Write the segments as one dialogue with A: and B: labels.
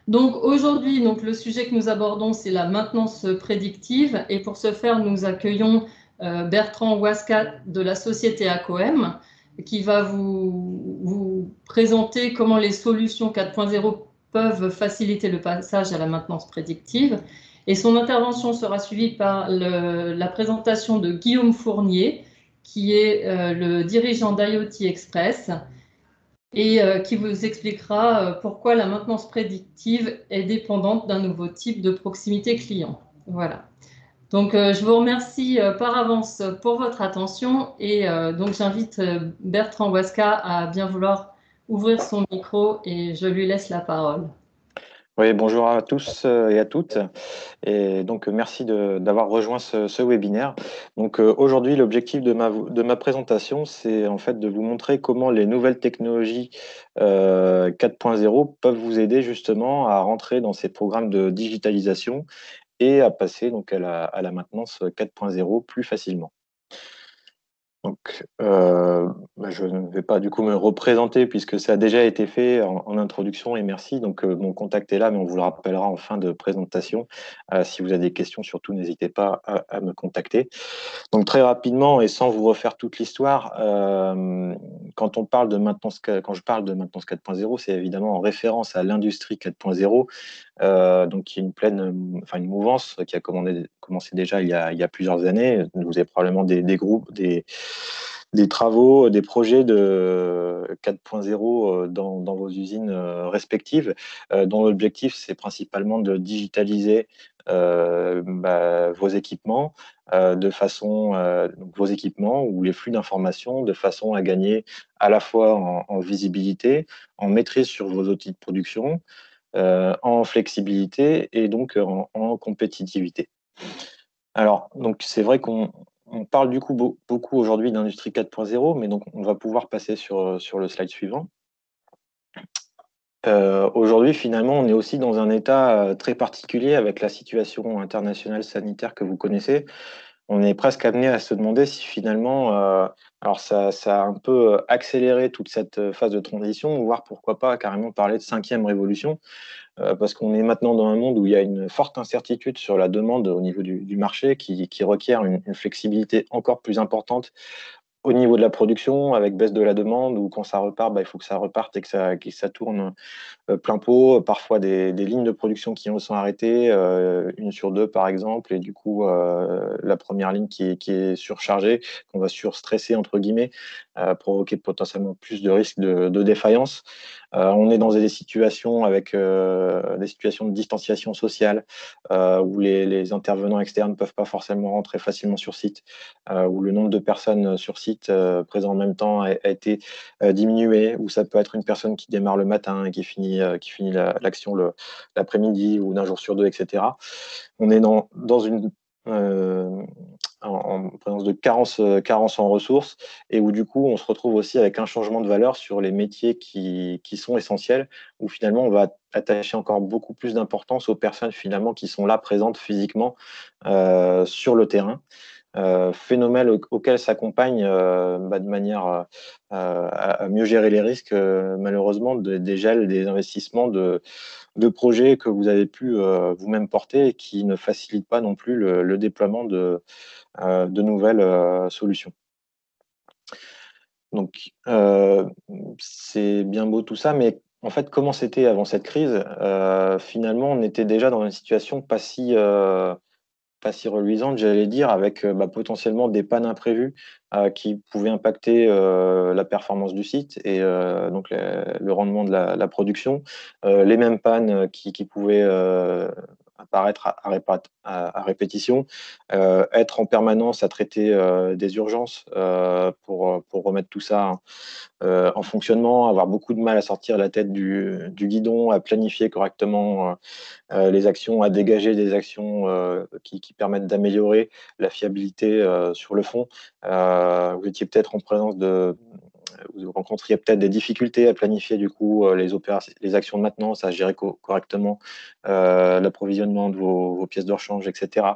A: Donc aujourd'hui, le sujet que nous abordons, c'est la maintenance prédictive. Et pour ce faire, nous accueillons Bertrand Huasca de la société ACOEM, qui va vous présenter comment les solutions 4.0 peuvent faciliter le passage à la maintenance prédictive. Et son intervention sera suivie par la présentation de Guillaume Fournier, qui est le dirigeant d'IoT Express, et qui vous expliquera pourquoi la maintenance prédictive est dépendante d'un nouveau type de proximité client. Voilà. Donc, je vous remercie par avance pour votre attention et donc j'invite Bertrand Huasca à bien vouloir ouvrir son micro et je lui laisse la parole.
B: Oui, bonjour à tous et à toutes. Et donc, merci d'avoir rejoint ce webinaire. Donc, aujourd'hui, l'objectif de ma présentation, c'est en fait de vous montrer comment les nouvelles technologies 4.0 peuvent vous aider justement à rentrer dans ces programmes de digitalisation et à passer donc à la maintenance 4.0 plus facilement. Donc, je ne vais pas du coup me représenter puisque ça a déjà été fait en introduction et merci. Donc, mon contact est là, mais on vous le rappellera en fin de présentation. Si vous avez des questions, surtout, n'hésitez pas à me contacter. Donc, très rapidement et sans vous refaire toute l'histoire, quand je parle de maintenance 4.0, c'est évidemment en référence à l'industrie 4.0, donc qui est une mouvance qui a commencé déjà il y a plusieurs années. Vous avez probablement des groupes, des travaux, des projets de 4.0 dans vos usines respectives, dont l'objectif c'est principalement de digitaliser vos équipements vos équipements ou les flux d'informations de façon à gagner à la fois en visibilité, en maîtrise sur vos outils de production, en flexibilité et donc en compétitivité. Alors, donc c'est vrai qu'on parle du coup beaucoup aujourd'hui d'industrie 4.0, mais donc on va pouvoir passer sur le slide suivant. Aujourd'hui, finalement, on est aussi dans un état très particulier avec la situation internationale sanitaire que vous connaissez. On est presque amené à se demander si finalement, alors ça a un peu accéléré toute cette phase de transition, voire pourquoi pas carrément parler de 5e révolution, parce qu'on est maintenant dans un monde où il y a une forte incertitude sur la demande au niveau du marché qui requiert une flexibilité encore plus importante au niveau de la production, avec baisse de la demande, ou quand ça repart, il faut que ça reparte et que ça tourne plein pot, parfois des lignes de production qui sont arrêtées, une sur deux par exemple, et du coup la première ligne qui est surchargée, qu'on va surstresser entre guillemets, provoquer potentiellement plus de risques de défaillance. On est dans des situations avec des situations de distanciation sociale, où les intervenants externes ne peuvent pas forcément rentrer facilement sur site, où le nombre de personnes sur site présentes en même temps a été diminué, où ça peut être une personne qui démarre le matin et qui finit l'action l'après-midi ou d'un jour sur deux, etc. On est dans une en présence de carence en ressources, et où du coup on se retrouve aussi avec un changement de valeur sur les métiers qui sont essentiels, où finalement on va attacher encore beaucoup plus d'importance aux personnes finalement qui sont là présentes physiquement sur le terrain. Phénomène auquel s'accompagne de manière à mieux gérer les risques, malheureusement, des gels, des investissements de projets que vous avez pu vous-même porter et qui ne facilitent pas non plus le déploiement de nouvelles solutions. Donc, c'est bien beau tout ça, mais en fait, comment c'était avant cette crise? Finalement, on était déjà dans une situation pas si reluisante, j'allais dire, avec potentiellement des pannes imprévues qui pouvaient impacter la performance du site et donc le rendement de la production. Les mêmes pannes qui pouvaient apparaître à répétition, être en permanence à traiter des urgences pour remettre tout ça en fonctionnement, avoir beaucoup de mal à sortir la tête du guidon, à planifier correctement les actions, à dégager des actions qui permettent d'améliorer la fiabilité sur le fond. Vous étiez peut-être en présence vous rencontriez peut-être des difficultés à planifier du coup les actions de maintenance, à gérer correctement l'approvisionnement de vos pièces de rechange, etc.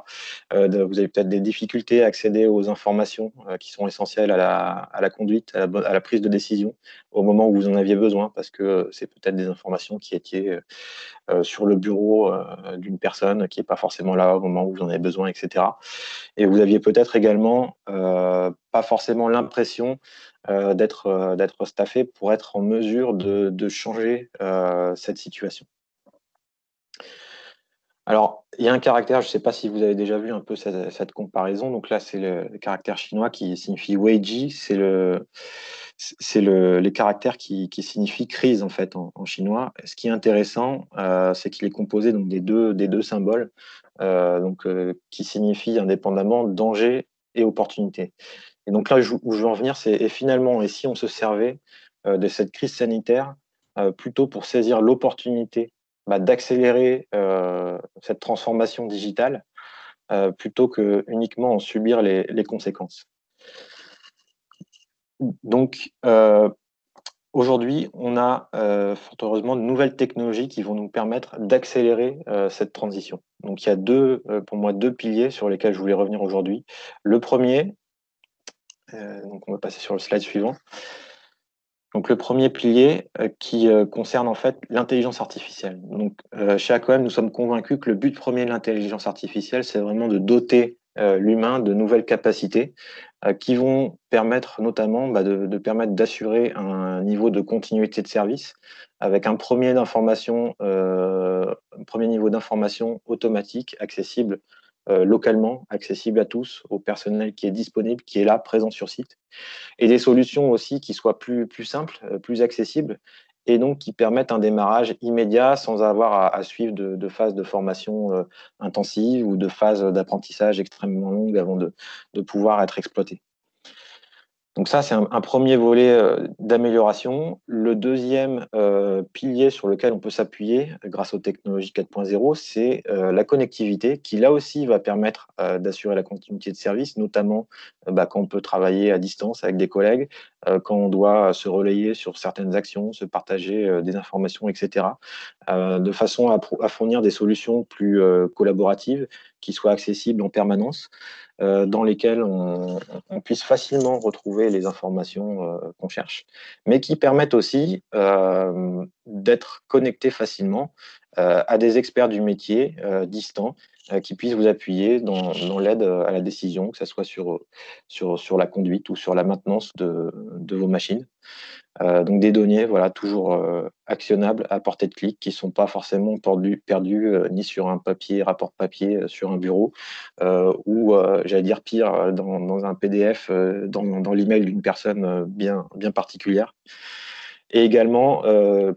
B: Vous avez peut-être des difficultés à accéder aux informations qui sont essentielles à la conduite, à la prise de décision au moment où vous en aviez besoin, parce que c'est peut-être des informations qui étaient sur le bureau d'une personne qui n'est pas forcément là au moment où vous en avez besoin, etc. Et vous aviez peut-être également pas forcément l'impression d'être staffé pour être en mesure de changer cette situation. Alors, il y a un caractère, je ne sais pas si vous avez déjà vu un peu cette comparaison. Donc là, c'est le caractère chinois qui signifie Weiji. C'est les caractères qui signifient crise en fait en chinois. Ce qui est intéressant, c'est qu'il est composé donc des deux symboles qui signifient indépendamment danger et opportunité. Et donc là où je veux en venir, c'est et finalement, et si on se servait de cette crise sanitaire plutôt pour saisir l'opportunité d'accélérer cette transformation digitale plutôt que uniquement en subir les conséquences. Donc, aujourd'hui, on a fort heureusement de nouvelles technologies qui vont nous permettre d'accélérer cette transition. Donc, il y a pour moi deux piliers sur lesquels je voulais revenir aujourd'hui. Le premier, donc on va passer sur le slide suivant. Donc, le premier pilier qui concerne en fait l'intelligence artificielle. Donc, chez ACOM, nous sommes convaincus que le but premier de l'intelligence artificielle, c'est vraiment de doter l'humain de nouvelles capacités qui vont permettre notamment de permettre d'assurer un niveau de continuité de service avec un premier niveau d'information automatique, accessible localement, accessible à tous, au personnel qui est disponible, qui est là, présent sur site, et des solutions aussi qui soient plus simples, plus accessibles, et donc qui permettent un démarrage immédiat sans avoir à suivre de phases de formation intensive ou de phases d'apprentissage extrêmement longues avant de pouvoir être exploité. Donc ça, c'est un premier volet d'amélioration. Le deuxième pilier sur lequel on peut s'appuyer grâce aux technologies 4.0, c'est la connectivité, qui là aussi va permettre d'assurer la continuité de service, notamment quand on peut travailler à distance avec des collègues, quand on doit se relayer sur certaines actions, se partager des informations, etc., de façon à fournir des solutions plus collaboratives, qui soient accessibles en permanence, dans lesquelles on puisse facilement retrouver les informations qu'on cherche, mais qui permettent aussi d'être connecté facilement à des experts du métier distants qui puissent vous appuyer dans l'aide à la décision, que ce soit sur la conduite ou sur la maintenance de vos machines. Donc des données, voilà, toujours actionnables à portée de clic, qui ne sont pas forcément perdus ni sur un rapport papier sur un bureau, ou j'allais dire pire, dans un PDF, dans l'email d'une personne bien particulière. Et également,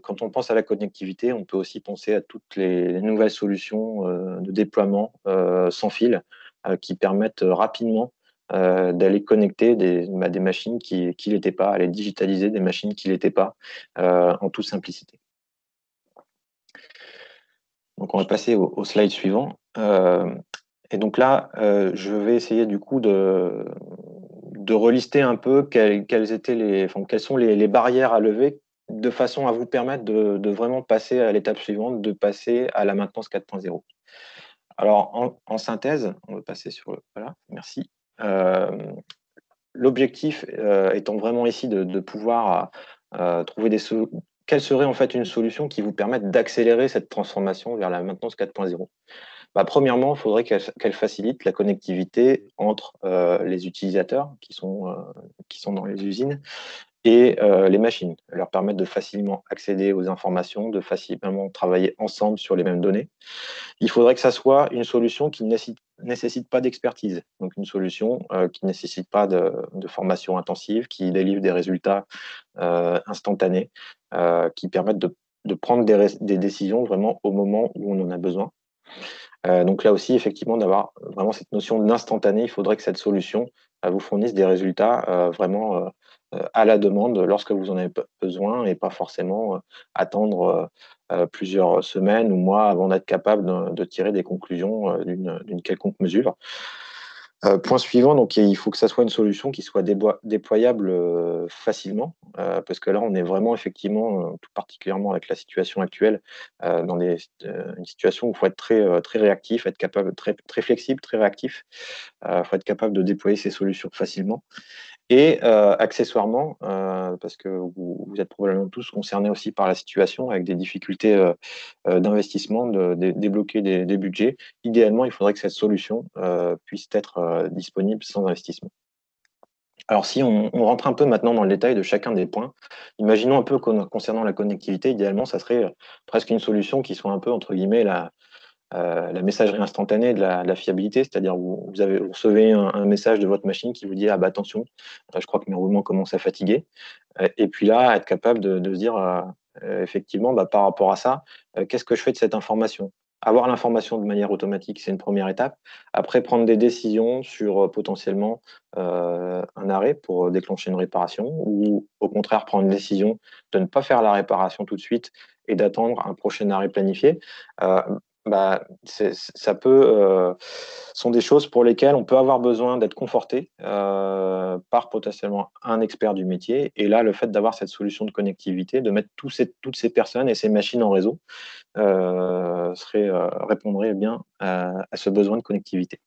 B: quand on pense à la connectivité, on peut aussi penser à toutes les nouvelles solutions de déploiement sans fil qui permettent rapidement d'aller connecter des machines qui l'étaient pas, aller digitaliser des machines qui l'étaient pas, en toute simplicité. Donc, on va passer au slide suivant. Et donc là, je vais essayer du coup de relister un peu quelles sont les barrières à lever de façon à vous permettre de vraiment passer à l'étape suivante, de passer à la maintenance 4.0. Alors, en synthèse, on va passer sur voilà, merci. L'objectif étant vraiment ici de pouvoir trouver quelle serait en fait une solution qui vous permette d'accélérer cette transformation vers la maintenance 4.0. Premièrement, il faudrait qu'elle facilite la connectivité entre les utilisateurs qui sont dans les usines et les machines, leur permettre de facilement accéder aux informations, de facilement travailler ensemble sur les mêmes données. Il faudrait que ça soit une solution qui ne nécessite pas d'expertise, donc une solution qui ne nécessite pas de formation intensive, qui délivre des résultats instantanés, qui permettent de prendre des décisions vraiment au moment où on en a besoin. Donc là aussi, effectivement, d'avoir vraiment cette notion d'instantané, il faudrait que cette solution vous fournisse des résultats vraiment à la demande lorsque vous en avez besoin et pas forcément attendre plusieurs semaines ou mois avant d'être capable de tirer des conclusions d'une quelconque mesure. Point suivant, donc il faut que ça soit une solution qui soit déployable facilement, parce que là, on est vraiment effectivement, tout particulièrement avec la situation actuelle, dans une situation où il faut être très réactif, être capable, très flexible, très réactif. Il faut être capable de déployer ces solutions facilement. Et accessoirement, parce que vous êtes probablement tous concernés aussi par la situation, avec des difficultés d'investissement, de débloquer des budgets, idéalement, il faudrait que cette solution puisse être disponible sans investissement. Alors, si on rentre un peu maintenant dans le détail de chacun des points, imaginons un peu concernant la connectivité, idéalement, ça serait presque une solution qui soit un peu, entre guillemets, la messagerie instantanée de la fiabilité, c'est-à-dire vous recevez un message de votre machine qui vous dit « Ah bah attention, je crois que mes roulements commencent à fatiguer ». Et puis là, être capable de se dire effectivement, bah, par rapport à ça, qu'est-ce que je fais de cette information? Avoir l'information de manière automatique, c'est une première étape. Après, prendre des décisions sur potentiellement un arrêt pour déclencher une réparation, ou au contraire prendre une décision de ne pas faire la réparation tout de suite et d'attendre un prochain arrêt planifié. Bah, sont des choses pour lesquelles on peut avoir besoin d'être conforté par potentiellement un expert du métier. Et là, le fait d'avoir cette solution de connectivité, de mettre toutes ces personnes et ces machines en réseau, répondrait bien à ce besoin de connectivité.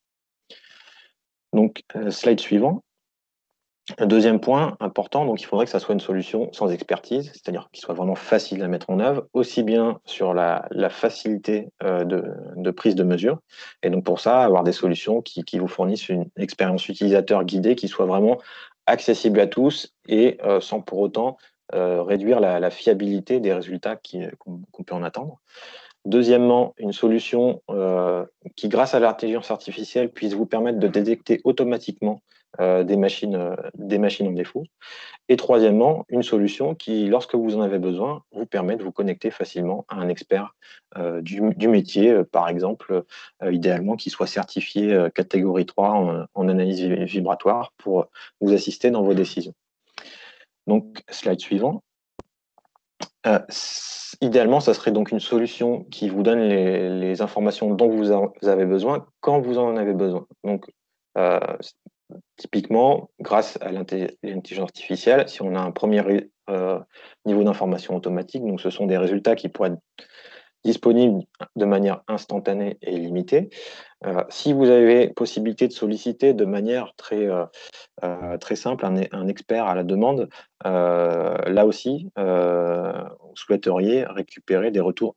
B: Donc, slide suivant. Un deuxième point important, donc il faudrait que ça soit une solution sans expertise, c'est-à-dire qu'il soit vraiment facile à mettre en œuvre, aussi bien sur la facilité de prise de mesure. Et donc pour ça, avoir des solutions qui vous fournissent une expérience utilisateur guidée qui soit vraiment accessible à tous et sans pour autant réduire la fiabilité des résultats qu'on peut en attendre. Deuxièmement, une solution qui, grâce à l'intelligence artificielle, puisse vous permettre de détecter automatiquement des machines en défaut. Et troisièmement, une solution qui, lorsque vous en avez besoin, vous permet de vous connecter facilement à un expert du métier, par exemple, idéalement qui soit certifié catégorie 3 en analyse vibratoire pour vous assister dans vos décisions. Donc, slide suivant. Idéalement, ça serait donc une solution qui vous donne les informations dont vous avez besoin quand vous en avez besoin. Donc, typiquement, grâce à l'intelligence artificielle, si on a un premier niveau d'information automatique, donc ce sont des résultats qui pourraient être disponibles de manière instantanée et illimitée. Si vous avez possibilité de solliciter de manière très simple un expert à la demande, là aussi, vous souhaiteriez récupérer des retours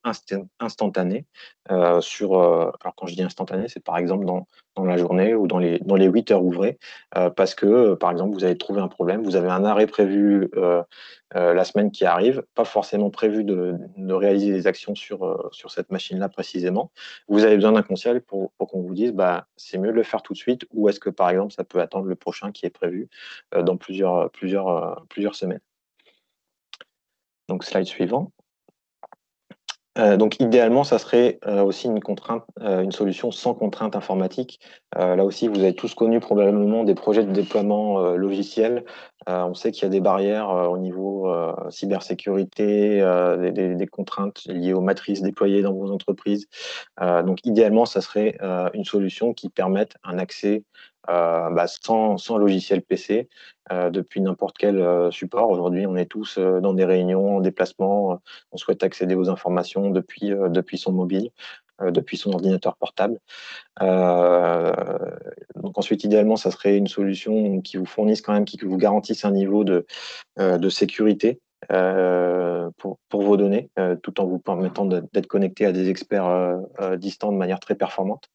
B: instantanés alors quand je dis instantané, c'est par exemple dans la journée ou dans les 8 heures ouvrées, parce que, par exemple, vous avez trouvé un problème, vous avez un arrêt prévu la semaine qui arrive, pas forcément prévu de réaliser des actions sur cette machine-là précisément. Vous avez besoin d'un conseil pour qu'on vous dise bah, c'est mieux de le faire tout de suite, ou est-ce que, par exemple, ça peut attendre le prochain qui est prévu dans plusieurs semaines. Donc, slide suivant. Donc, idéalement, ça serait aussi une solution sans contrainte informatique. Là aussi, vous avez tous connu probablement des projets de déploiement logiciel. On sait qu'il y a des barrières au niveau cybersécurité, des contraintes liées aux matrices déployées dans vos entreprises. Donc, idéalement, ça serait une solution qui permette un accès sans logiciel PC depuis n'importe quel support. Aujourd'hui, on est tous dans des réunions, en déplacement, on souhaite accéder aux informations depuis son mobile, depuis son ordinateur portable. Donc ensuite, idéalement, ça serait une solution qui vous fournisse quand même, qui vous garantisse un niveau de sécurité pour vos données, tout en vous permettant d'être connecté à des experts distants de manière très performante.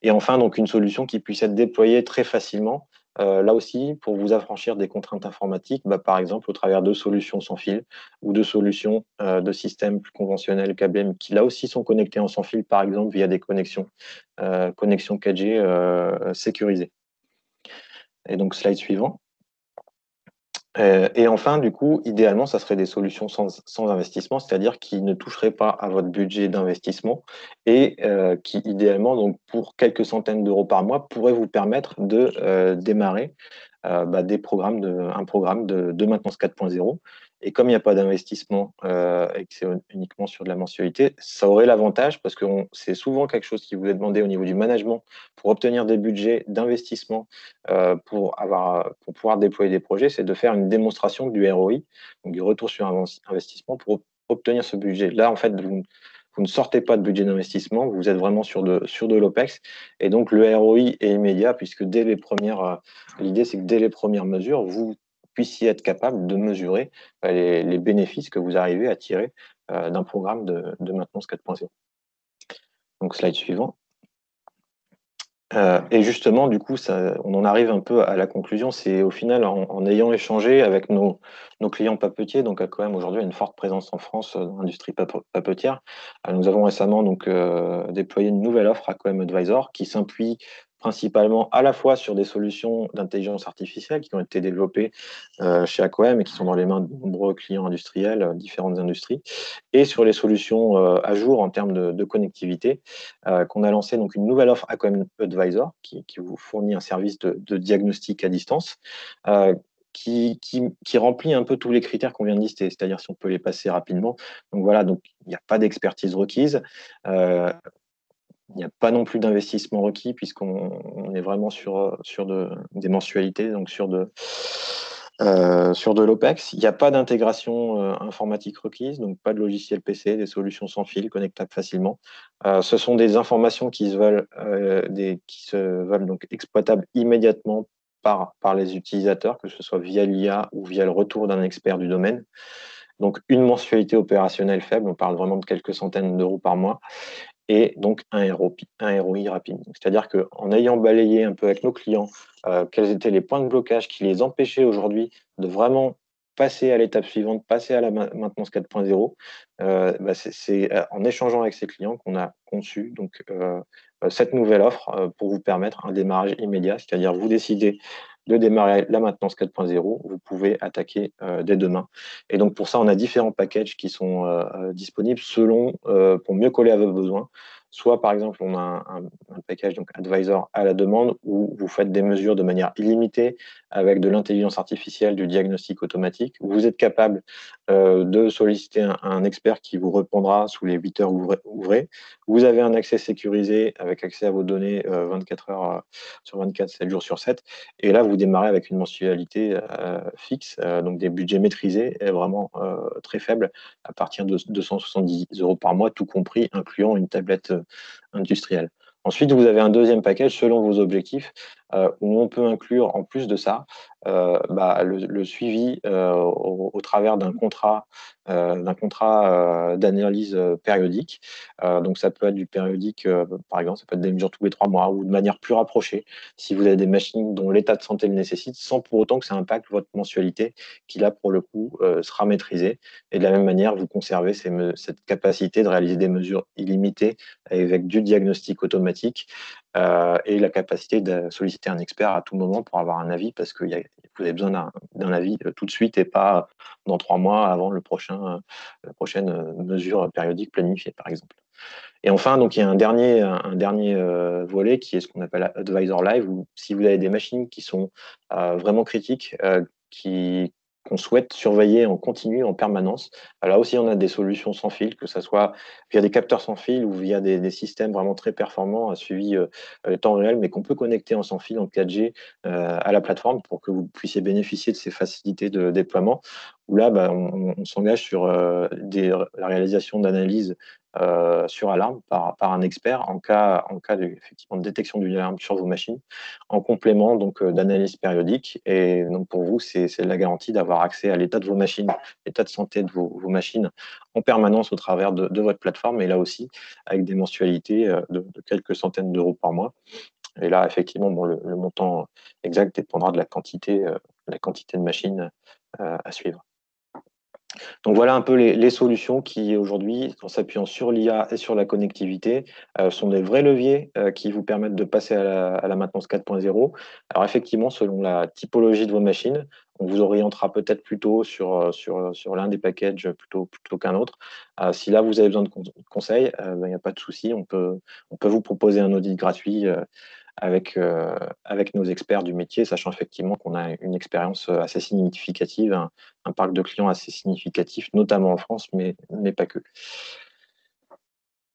B: Et enfin, donc une solution qui puisse être déployée très facilement, là aussi, pour vous affranchir des contraintes informatiques, par exemple au travers de solutions sans fil ou de solutions de systèmes plus conventionnels câblés, mais qui là aussi sont connectés en sans fil, par exemple via des connexions 4G sécurisées. Et donc, slide suivant. Et enfin, du coup, idéalement, ça serait des solutions sans investissement, c'est-à-dire qui ne toucheraient pas à votre budget d'investissement et qui, idéalement, donc pour quelques centaines d'euros par mois, pourraient vous permettre de démarrer un programme de maintenance 4.0 Et comme il n'y a pas d'investissement et que c'est uniquement sur de la mensualité, ça aurait l'avantage, parce que c'est souvent quelque chose qui vous est demandé au niveau du management pour obtenir des budgets d'investissement pour pouvoir déployer des projets, c'est de faire une démonstration du ROI, donc du retour sur investissement, pour obtenir ce budget. Là, en fait, vous ne sortez pas de budget d'investissement, vous êtes vraiment sur de l'OPEX. Et donc, le ROI est immédiat, puisque l'idée, c'est que dès les premières mesures, vous puissiez être capable de mesurer les bénéfices que vous arrivez à tirer d'un programme de maintenance 4.0. Donc, slide suivant. Et justement, du coup, on en arrive un peu à la conclusion. C'est au final, en ayant échangé avec nos clients papetiers, donc AQM aujourd'hui a une forte présence en France dans l'industrie papetière. Nous avons récemment déployé une nouvelle offre AQM Advisor qui s'appuie principalement à la fois sur des solutions d'intelligence artificielle qui ont été développées chez AQM et qui sont dans les mains de nombreux clients industriels, différentes industries, et sur les solutions à jour en termes de connectivité, qu'on a lancé donc une nouvelle offre AQM Advisor qui vous fournit un service de diagnostic à distance qui remplit un peu tous les critères qu'on vient de lister, c'est-à-dire si on peut les passer rapidement. Donc voilà, donc il n'y a pas d'expertise requise. Il n'y a pas non plus d'investissement requis puisqu'on est vraiment sur des mensualités, donc sur de l'OPEX. Il n'y a pas d'intégration informatique requise, donc pas de logiciel PC, des solutions sans fil connectables facilement. Ce sont des informations qui se veulent donc exploitables immédiatement par les utilisateurs, que ce soit via l'IA ou via le retour d'un expert du domaine. Donc une mensualité opérationnelle faible, on parle vraiment de quelques centaines d'euros par mois, et donc un ROI rapide. C'est-à-dire qu'en ayant balayé un peu avec nos clients quels étaient les points de blocage qui les empêchaient aujourd'hui de vraiment passer à l'étape suivante, passer à la maintenance 4.0, c'est en échangeant avec ces clients qu'on a conçu cette nouvelle offre pour vous permettre un démarrage immédiat, c'est-à-dire vous décidez de démarrer la maintenance 4.0, vous pouvez attaquer dès demain. Et donc pour ça, on a différents packages qui sont disponibles pour mieux coller à vos besoins. Soit par exemple, on a un package donc Advisor à la demande où vous faites des mesures de manière illimitée avec de l'intelligence artificielle, du diagnostic automatique. Vous êtes capable de solliciter un expert qui vous répondra sous les 8 heures ouvrées. Vous avez un accès sécurisé avec accès à vos données 24 heures sur 24, 7 jours sur 7. Et là, vous démarrez avec une mensualité fixe, donc des budgets maîtrisés et vraiment très faibles à partir de 270 euros par mois, tout compris, incluant une tablette industrielle. Ensuite, vous avez un deuxième package selon vos objectifs où on peut inclure, en plus de ça, le suivi au travers d'un contrat d'analyse périodique. Donc, ça peut être du périodique, par exemple, ça peut être des mesures tous les 3 mois ou de manière plus rapprochée, si vous avez des machines dont l'état de santé le nécessite, sans pour autant que ça impacte votre mensualité, qui là, pour le coup, sera maîtrisée. Et de la même manière, vous conservez cette capacité de réaliser des mesures illimitées avec du diagnostic automatique et la capacité de solliciter un expert à tout moment pour avoir un avis, parce que vous avez besoin d'un avis tout de suite et pas dans 3 mois avant la prochaine mesure périodique planifiée, par exemple. Et enfin, donc, il y a un dernier volet qui est ce qu'on appelle Advisor Live, où si vous avez des machines qui sont vraiment critiques, qu'on souhaite surveiller en continu, en permanence. Là aussi, on a des solutions sans fil, que ce soit via des capteurs sans fil ou via des systèmes vraiment très performants, suivis temps réel, mais qu'on peut connecter en sans fil, en 4G, à la plateforme pour que vous puissiez bénéficier de ces facilités de déploiement. Où là, on s'engage sur la réalisation d'analyses sur alarme par un expert en cas effectivement de détection d'une alarme sur vos machines, en complément donc d'analyse périodique. Et donc pour vous, c'est la garantie d'avoir accès à l'état de vos machines, l'état de santé de vos machines en permanence au travers de votre plateforme, et là aussi avec des mensualités de quelques centaines d'euros par mois. Et là, effectivement, le montant exact dépendra de la quantité de machines à suivre. Donc voilà un peu les solutions qui aujourd'hui, en s'appuyant sur l'IA et sur la connectivité, sont des vrais leviers qui vous permettent de passer à la maintenance 4.0. Alors effectivement, selon la typologie de vos machines, on vous orientera peut-être plutôt sur l'un des packages plutôt qu'un autre. Si là vous avez besoin de conseils, il n'y a pas de souci, on peut vous proposer un audit gratuit avec nos experts du métier, sachant effectivement qu'on a une expérience assez significative, un parc de clients assez significatif, notamment en France, mais pas que.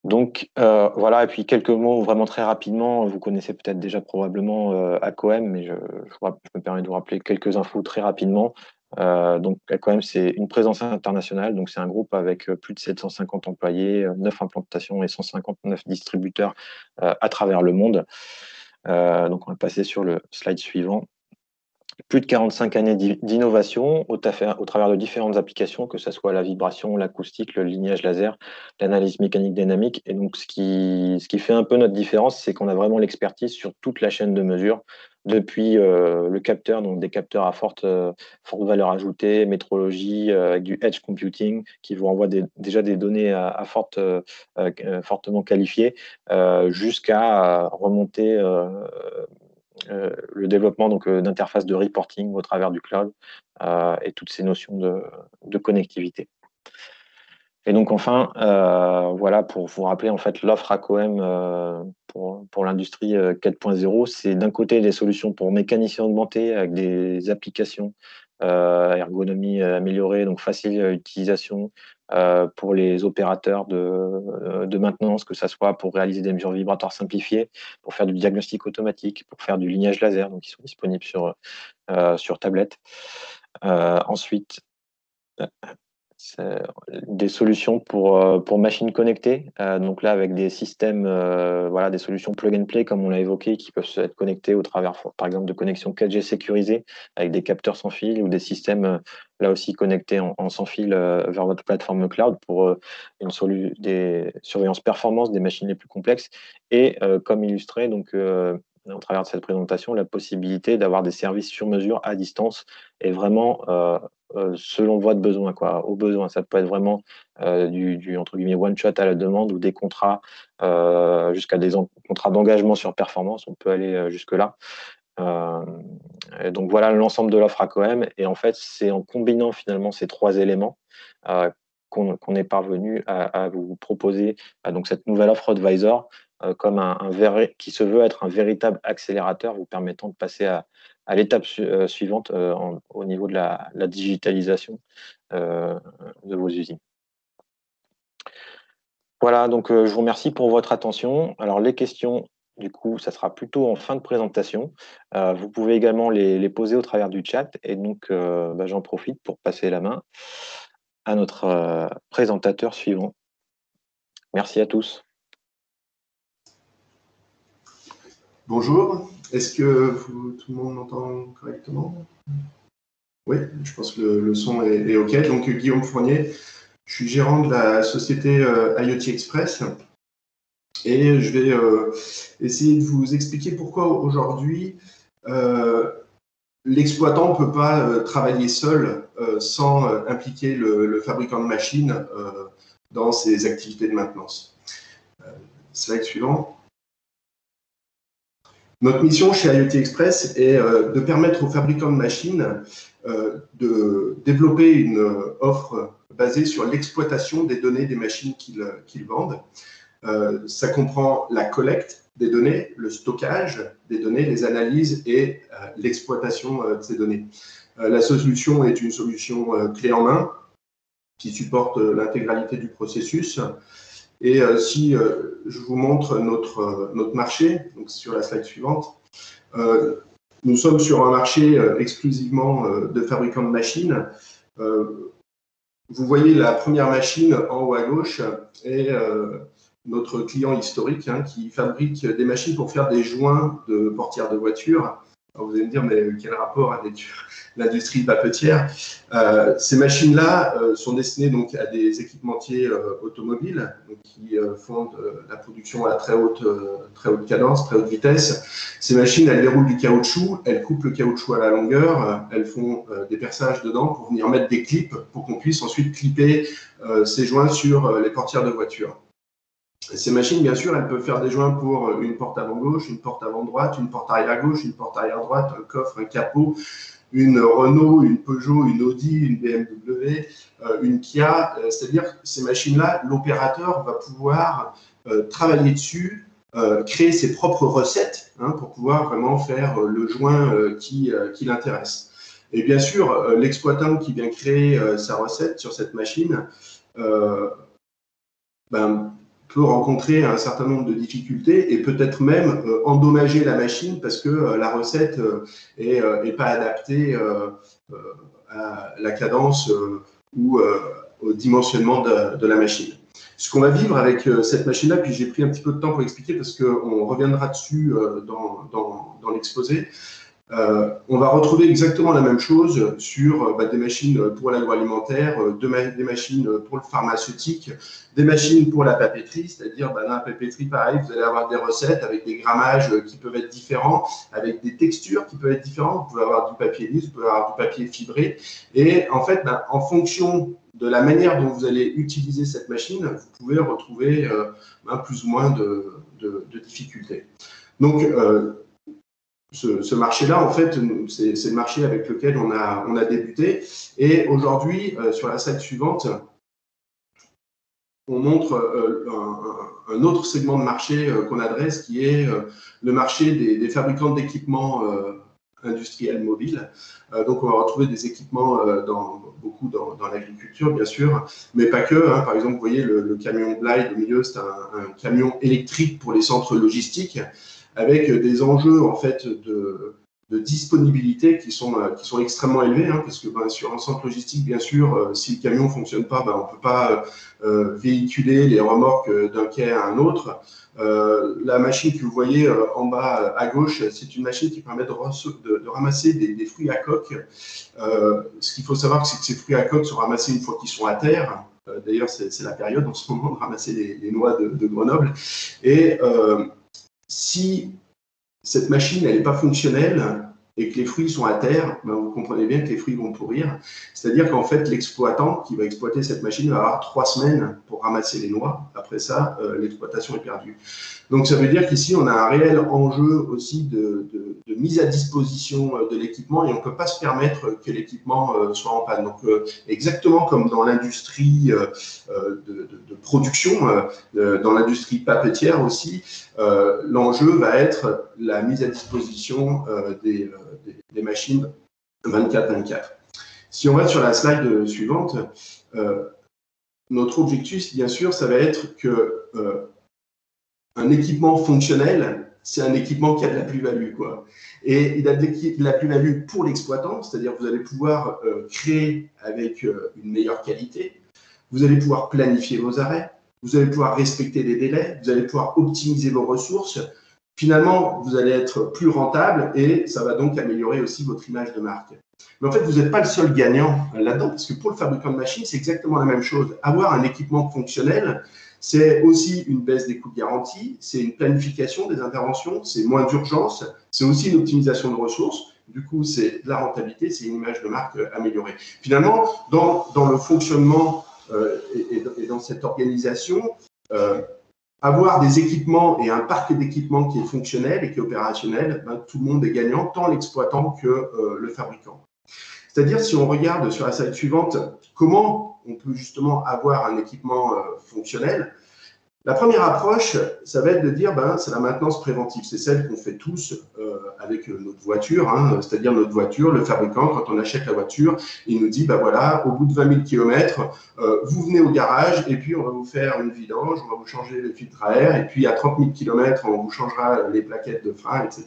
B: Donc voilà, et puis quelques mots vraiment très rapidement. Vous connaissez peut-être déjà probablement ACOM, mais je me permets de vous rappeler quelques infos très rapidement. Donc ACOM, c'est une présence internationale, donc c'est un groupe avec plus de 750 employés, 9 implantations et 159 distributeurs à travers le monde. Donc on va passer sur le slide suivant. Plus de 45 années d'innovation au travers de différentes applications, que ce soit la vibration, l'acoustique, le lignage laser, l'analyse mécanique dynamique. Et donc, ce qui fait un peu notre différence, c'est qu'on a vraiment l'expertise sur toute la chaîne de mesure, depuis le capteur, donc des capteurs à forte valeur ajoutée, métrologie, avec du edge computing, qui vous envoie déjà des données fortement qualifiées, jusqu'à remonter le développement d'interfaces de reporting au travers du cloud et toutes ces notions de connectivité. Et donc enfin, voilà, pour vous rappeler en fait l'offre ACOM pour l'industrie 4.0, c'est d'un côté des solutions pour mécaniciens augmentés avec des applications ergonomie améliorée, donc facile utilisation pour les opérateurs de maintenance, que ce soit pour réaliser des mesures vibratoires simplifiées, pour faire du diagnostic automatique, pour faire du lignage laser, donc ils sont disponibles sur tablette. Ensuite, des solutions pour machines connectées, donc là avec des systèmes, voilà, des solutions plug and play comme on l'a évoqué, qui peuvent être connectées au travers par exemple de connexions 4G sécurisées avec des capteurs sans fil ou des systèmes là aussi connectés en sans fil vers votre plateforme cloud pour des surveillances performance des machines les plus complexes et comme illustré donc au travers de cette présentation, la possibilité d'avoir des services sur mesure à distance et vraiment selon votre besoin, quoi, au besoin. Ça peut être vraiment du entre guillemets one shot à la demande ou des contrats jusqu'à des contrats d'engagement sur performance. On peut aller jusque-là. Donc voilà l'ensemble de l'offre ACOM. Et en fait, c'est en combinant finalement ces trois éléments qu'on est parvenu à vous proposer donc cette nouvelle offre Advisor comme qui se veut être un véritable accélérateur vous permettant de passer à l'étape suivante au niveau de la digitalisation de vos usines. Voilà, donc je vous remercie pour votre attention. Alors les questions, du coup, ça sera plutôt en fin de présentation. Vous pouvez également les poser au travers du chat et donc j'en profite pour passer la main à notre présentateur suivant. Merci à tous.
C: Bonjour, est-ce que tout le monde m'entend correctement? Oui, je pense que le son est OK. Donc Guillaume Fournier, je suis gérant de la société IoT Express et je vais essayer de vous expliquer pourquoi aujourd'hui l'exploitant ne peut pas travailler seul sans impliquer le fabricant de machines dans ses activités de maintenance. Slide suivant. Notre mission chez IoT Express est de permettre aux fabricants de machines de développer une offre basée sur l'exploitation des données des machines qu'ils vendent. Ça comprend la collecte des données, le stockage des données, les analyses et l'exploitation de ces données. La solution est une solution clé en main qui supporte l'intégralité du processus. Et si je vous montre notre marché, donc sur la slide suivante, nous sommes sur un marché exclusivement de fabricants de machines. Vous voyez la première machine en haut à gauche est notre client historique qui fabrique des machines pour faire des joints de portières de voitures. Alors vous allez me dire, mais quel rapport avec l'industrie papetière? Ces machines-là sont destinées donc à des équipementiers automobiles donc, qui font de la production à très haute cadence, très haute vitesse. Ces machines, elles déroulent du caoutchouc, elles coupent le caoutchouc à la longueur, elles font des perçages dedans pour venir mettre des clips pour qu'on puisse ensuite clipper ces joints sur les portières de voiture. Ces machines, bien sûr, elles peuvent faire des joints pour une porte avant gauche, une porte avant droite, une porte arrière gauche, une porte arrière droite, un coffre, un capot, une Renault, une Peugeot, une Audi, une BMW, une Kia. C'est-à-dire que ces machines-là, l'opérateur va pouvoir travailler dessus créer ses propres recettes pour pouvoir vraiment faire le joint qui l'intéresse. Et bien sûr, l'exploitant qui vient créer sa recette sur cette machine peut rencontrer un certain nombre de difficultés et peut-être même endommager la machine parce que la recette est pas adaptée à la cadence ou au dimensionnement de la machine. Ce qu'on va vivre avec cette machine-là, puis j'ai pris un petit peu de temps pour expliquer parce qu'on reviendra dessus dans l'exposé. On va retrouver exactement la même chose sur des machines pour l'agroalimentaire, des machines pour le pharmaceutique, des machines pour la papeterie, c'est-à-dire dans la papeterie, pareil, vous allez avoir des recettes avec des grammages qui peuvent être différents, avec des textures qui peuvent être différentes. Vous pouvez avoir du papier lisse, vous pouvez avoir du papier fibré. Et en fait, en fonction de la manière dont vous allez utiliser cette machine, vous pouvez retrouver plus ou moins de difficultés. Donc, ce marché-là, en fait, c'est le marché avec lequel on a débuté. Et aujourd'hui, sur la slide suivante, on montre un autre segment de marché qu'on adresse, qui est le marché des fabricants d'équipements industriels mobiles. Donc, on va retrouver des équipements beaucoup dans l'agriculture, bien sûr, mais pas que. Par exemple, vous voyez le camion Glide au milieu, c'est un camion électrique pour les centres logistiques, avec des enjeux en fait de disponibilité qui sont extrêmement élevés, parce que sur un centre logistique, bien sûr, si le camion ne fonctionne pas, on ne peut pas véhiculer les remorques d'un quai à un autre. La machine que vous voyez en bas à gauche, c'est une machine qui permet de ramasser des fruits à coque. Ce qu'il faut savoir, c'est que ces fruits à coque sont ramassés une fois qu'ils sont à terre. D'ailleurs, c'est la période en ce moment de ramasser les noix de Grenoble. Et si cette machine n'est pas fonctionnelle et que les fruits sont à terre, vous comprenez bien que les fruits vont pourrir. C'est-à-dire qu'en fait, l'exploitant qui va exploiter cette machine va avoir 3 semaines pour ramasser les noix. Après ça, l'exploitation est perdue. Donc, ça veut dire qu'ici, on a un réel enjeu aussi de mise à disposition de l'équipement et on ne peut pas se permettre que l'équipement soit en panne. Donc, exactement comme dans l'industrie de production, dans l'industrie papetière aussi, l'enjeu va être la mise à disposition des machines 24/24. Si on va sur la slide suivante, notre objectif, bien sûr, ça va être que un équipement fonctionnel, c'est un équipement qui a de la plus-value, quoi. Et il a de la plus-value pour l'exploitant, c'est-à-dire que vous allez pouvoir créer avec une meilleure qualité, vous allez pouvoir planifier vos arrêts, vous allez pouvoir respecter des délais, vous allez pouvoir optimiser vos ressources. Finalement, vous allez être plus rentable et ça va donc améliorer aussi votre image de marque. Mais en fait, vous n'êtes pas le seul gagnant là-dedans, parce que pour le fabricant de machines, c'est exactement la même chose. Avoir un équipement fonctionnel, c'est aussi une baisse des coûts de garantie, c'est une planification des interventions, c'est moins d'urgence, c'est aussi une optimisation de ressources. Du coup, c'est de la rentabilité, c'est une image de marque améliorée. Finalement, dans le fonctionnement et dans cette organisation, avoir des équipements et un parc d'équipements qui est fonctionnel et qui est opérationnel, tout le monde est gagnant, tant l'exploitant que le fabricant. C'est-à-dire, si on regarde sur la slide suivante, comment on peut justement avoir un équipement fonctionnel, la première approche, ça va être de dire, c'est la maintenance préventive. C'est celle qu'on fait tous avec notre voiture, c'est-à-dire notre voiture, le fabricant, quand on achète la voiture, il nous dit, voilà, au bout de 20 000 km, vous venez au garage et puis on va vous faire une vidange, on va vous changer le filtre à air et puis à 30 000 km, on vous changera les plaquettes de frein, etc.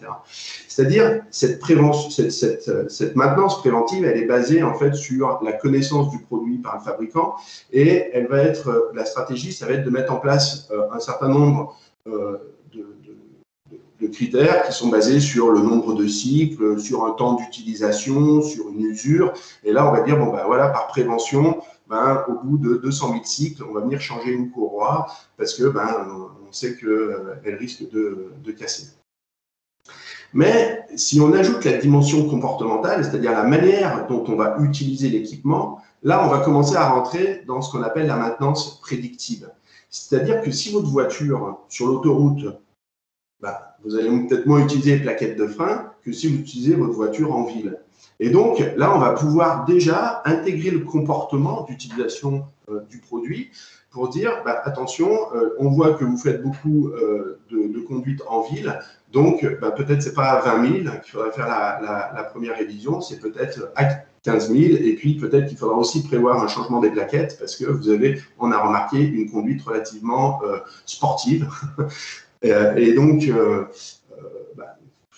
C: C'est-à-dire, cette maintenance préventive, elle est basée en fait sur la connaissance du produit par le fabricant et elle va être, la stratégie, ça va être de mettre en place un certain nombre de critères qui sont basés sur le nombre de cycles, sur un temps d'utilisation, sur une usure. Et là, on va dire, voilà, par prévention, au bout de 200 000 cycles, on va venir changer une courroie parce que on sait qu'elle risque de casser. Mais si on ajoute la dimension comportementale, c'est-à-dire la manière dont on va utiliser l'équipement, là, on va commencer à rentrer dans ce qu'on appelle la maintenance prédictive. C'est-à-dire que si votre voiture, sur l'autoroute, vous allez peut-être moins utiliser les plaquettes de frein que si vous utilisez votre voiture en ville. Et donc, là, on va pouvoir déjà intégrer le comportement d'utilisation du produit pour dire, attention, on voit que vous faites beaucoup de conduite en ville. Donc, peut-être c'est pas à 20 000 qu'il faudra faire la première révision, c'est peut-être à 15 000. Et puis, peut-être qu'il faudra aussi prévoir un changement des plaquettes parce que on a remarqué une conduite relativement sportive. Et donc,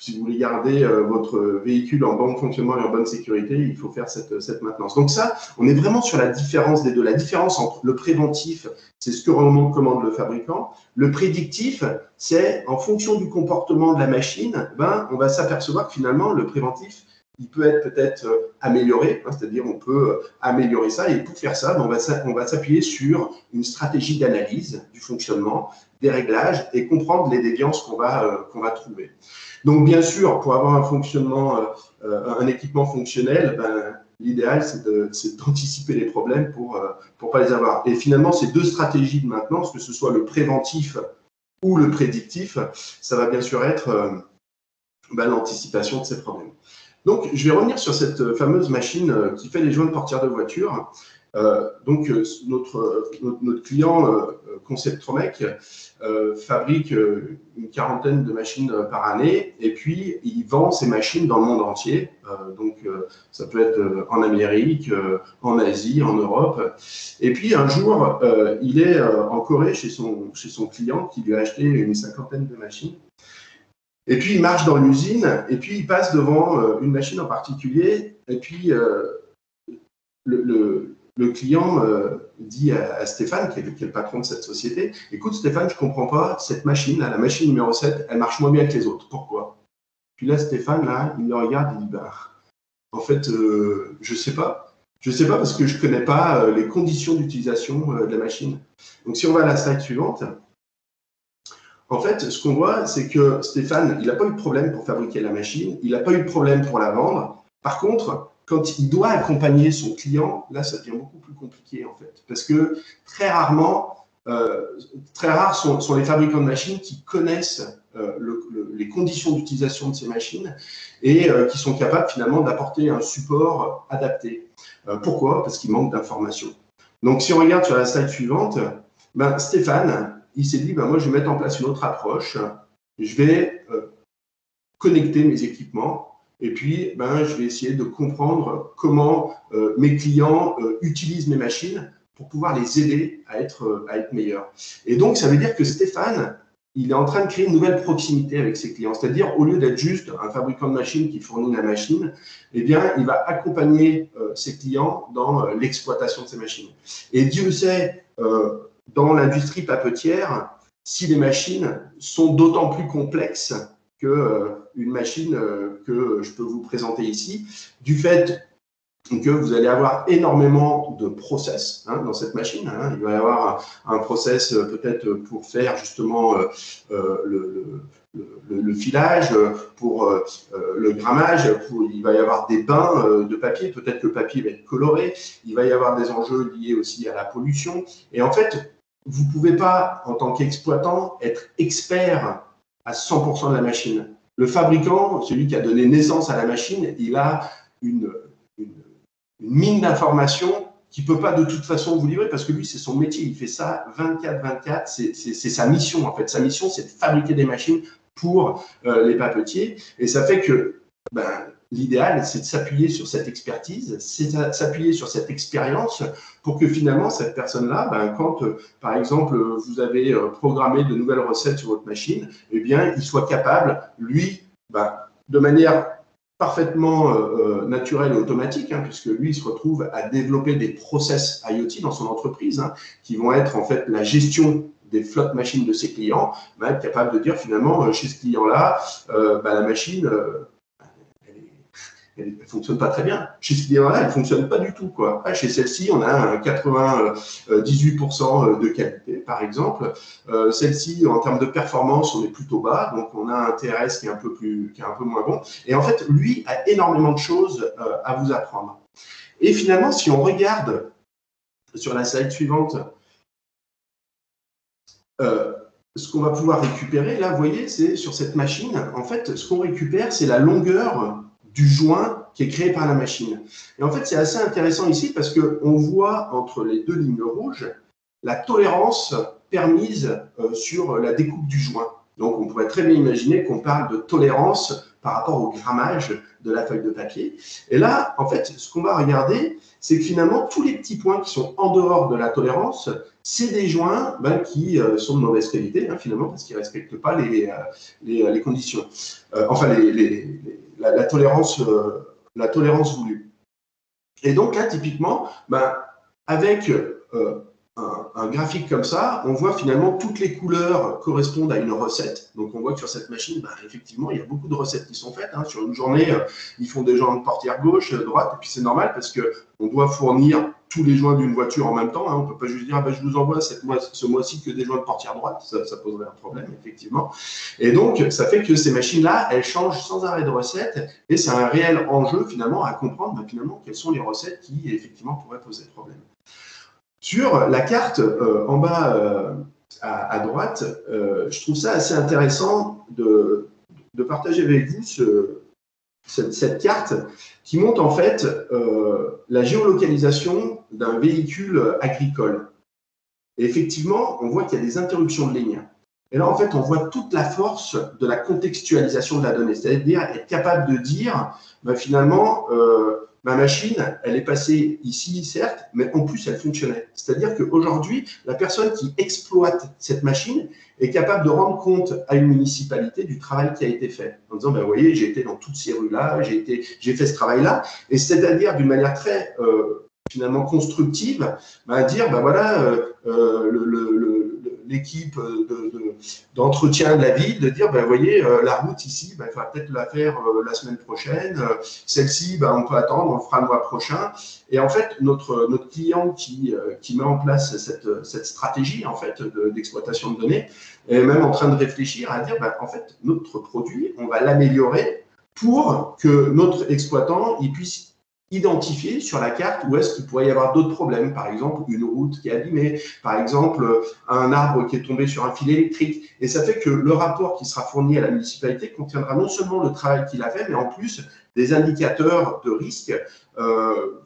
C: si vous voulez garder votre véhicule en bon fonctionnement et en bonne sécurité, il faut faire cette maintenance. Donc ça, on est vraiment sur la différence des deux. La différence entre le préventif, c'est ce que recommande le fabricant. Le prédictif, c'est en fonction du comportement de la machine, on va s'apercevoir que finalement, le préventif, il peut être peut-être amélioré, c'est-à-dire on peut améliorer ça. Et pour faire ça, on va s'appuyer sur une stratégie d'analyse du fonctionnement, des réglages et comprendre les déviances qu'on va trouver. Donc, bien sûr, pour avoir un fonctionnement, un équipement fonctionnel, l'idéal, c'est d'anticiper les problèmes pour pas les avoir. Et finalement, ces deux stratégies de maintenance, que ce soit le préventif ou le prédictif, ça va bien sûr être l'anticipation de ces problèmes. Donc, je vais revenir sur cette fameuse machine qui fait les joints de portière de voiture. Donc, notre client Conceptromec fabrique une quarantaine de machines par année et puis il vend ces machines dans le monde entier. Donc, ça peut être en Amérique, en Asie, en Europe. Et puis, un jour, il est en Corée chez son client qui lui a acheté une cinquantaine de machines. Et puis, il marche dans l'usine et puis il passe devant une machine en particulier et puis le client dit à Stéphane, qui est le patron de cette société, « Écoute Stéphane, je ne comprends pas, cette machine, la machine numéro 7, elle marche moins bien que les autres. Pourquoi ?» Puis là, Stéphane, il me regarde et dit « En fait, je ne sais pas. Je ne sais pas parce que je ne connais pas les conditions d'utilisation de la machine. » Donc, si on va à la slide suivante, en fait, ce qu'on voit, c'est que Stéphane, il n'a pas eu de problème pour fabriquer la machine, il n'a pas eu de problème pour la vendre. Par contre, quand il doit accompagner son client, là, ça devient beaucoup plus compliqué, en fait. Parce que très rares sont les fabricants de machines qui connaissent les conditions d'utilisation de ces machines et qui sont capables, finalement, d'apporter un support adapté. Pourquoi? Parce qu'il manque d'informations. Donc, si on regarde sur la slide suivante, Stéphane, il s'est dit, moi, je vais mettre en place une autre approche. Je vais connecter mes équipements. Et puis, je vais essayer de comprendre comment mes clients utilisent mes machines pour pouvoir les aider à être meilleurs. Et donc, ça veut dire que Stéphane, il est en train de créer une nouvelle proximité avec ses clients. C'est-à-dire, au lieu d'être juste un fabricant de machines qui fournit la machine, eh bien, il va accompagner ses clients dans l'exploitation de ces machines. Et Dieu sait, dans l'industrie papetière, si les machines sont d'autant plus complexes qu'une machine que je peux vous présenter ici, du fait que vous allez avoir énormément de process dans cette machine. Il va y avoir un process peut-être pour faire justement le filage, pour le grammage, il va y avoir des bains de papier, peut-être que le papier va être coloré, il va y avoir des enjeux liés aussi à la pollution. Et en fait, vous ne pouvez pas, en tant qu'exploitant, être expert à 100% de la machine. Le fabricant, celui qui a donné naissance à la machine, il a une mine d'informations qui ne peut pas de toute façon vous livrer parce que lui, c'est son métier. Il fait ça 24/24. C'est sa mission, en fait. Sa mission, c'est de fabriquer des machines pour les papetiers. Et ça fait que l'idéal, c'est de s'appuyer sur cette expertise, c'est de s'appuyer sur cette expérience pour que finalement, cette personne-là, quand, par exemple, vous avez programmé de nouvelles recettes sur votre machine, eh bien, il soit capable, lui, de manière parfaitement naturelle et automatique, puisque lui, il se retrouve à développer des process IoT dans son entreprise, qui vont être en fait la gestion des flottes machines de ses clients, être capable de dire finalement, chez ce client-là, la machine, elle ne fonctionne pas très bien. Chez ce client-là, elle ne fonctionne pas du tout, quoi. Chez celle-ci, on a un 98% de qualité, par exemple. Celle-ci, en termes de performance, on est plutôt bas, donc on a un TRS qui est un peu moins bon. Et en fait, lui a énormément de choses à vous apprendre. Et finalement, si on regarde sur la slide suivante, ce qu'on va pouvoir récupérer, là, vous voyez, c'est sur cette machine, en fait, ce qu'on récupère, c'est la longueur du joint qui est créé par la machine. Et en fait, c'est assez intéressant ici parce qu'on voit entre les deux lignes rouges la tolérance permise sur la découpe du joint. Donc, on pourrait très bien imaginer qu'on parle de tolérance par rapport au grammage de la feuille de papier. Et là, en fait, ce qu'on va regarder, c'est que finalement, tous les petits points qui sont en dehors de la tolérance, c'est des joints qui sont de mauvaise qualité, finalement, parce qu'ils ne respectent pas les conditions. Enfin, la tolérance voulue. Et donc là, typiquement, avec un graphique comme ça, on voit finalement toutes les couleurs correspondent à une recette. Donc on voit que sur cette machine, effectivement, il y a beaucoup de recettes qui sont faites. Sur une journée, ils font des joints de portière gauche, droite, et puis c'est normal parce qu'on doit fournir tous les joints d'une voiture en même temps. On ne peut pas juste dire je vous envoie ce mois-ci que des joints de portière droite, ça poserait un problème, effectivement. Et donc, ça fait que ces machines-là, elles changent sans arrêt de recettes, et c'est un réel enjeu finalement à comprendre finalement quelles sont les recettes qui effectivement pourraient poser problème. Sur la carte en bas à droite, je trouve ça assez intéressant de partager avec vous cette carte qui montre en fait la géolocalisation d'un véhicule agricole. Et effectivement, on voit qu'il y a des interruptions de ligne. Et là, en fait, on voit toute la force de la contextualisation de la donnée, c'est-à-dire être capable de dire, finalement, ma machine, elle est passée ici, certes, mais en plus, elle fonctionnait. C'est-à-dire qu'aujourd'hui, la personne qui exploite cette machine est capable de rendre compte à une municipalité du travail qui a été fait. En disant, vous voyez, j'ai été dans toutes ces rues-là, j'ai fait ce travail-là. Et c'est-à-dire, d'une manière très, finalement, constructive, dire, voilà, l'équipe d'entretien de la ville, de dire, vous voyez, la route ici, il faudra peut-être la faire la semaine prochaine. Celle-ci, on peut attendre, on le fera le mois prochain. Et en fait, notre client qui met en place cette stratégie en fait, d'exploitation de données est même en train de réfléchir à dire, en fait, notre produit, on va l'améliorer pour que notre exploitant il puisse identifier sur la carte où est-ce qu'il pourrait y avoir d'autres problèmes, par exemple une route qui est abîmée, par exemple un arbre qui est tombé sur un fil électrique. Et ça fait que le rapport qui sera fourni à la municipalité contiendra non seulement le travail qu'il a fait, mais en plus des indicateurs de risque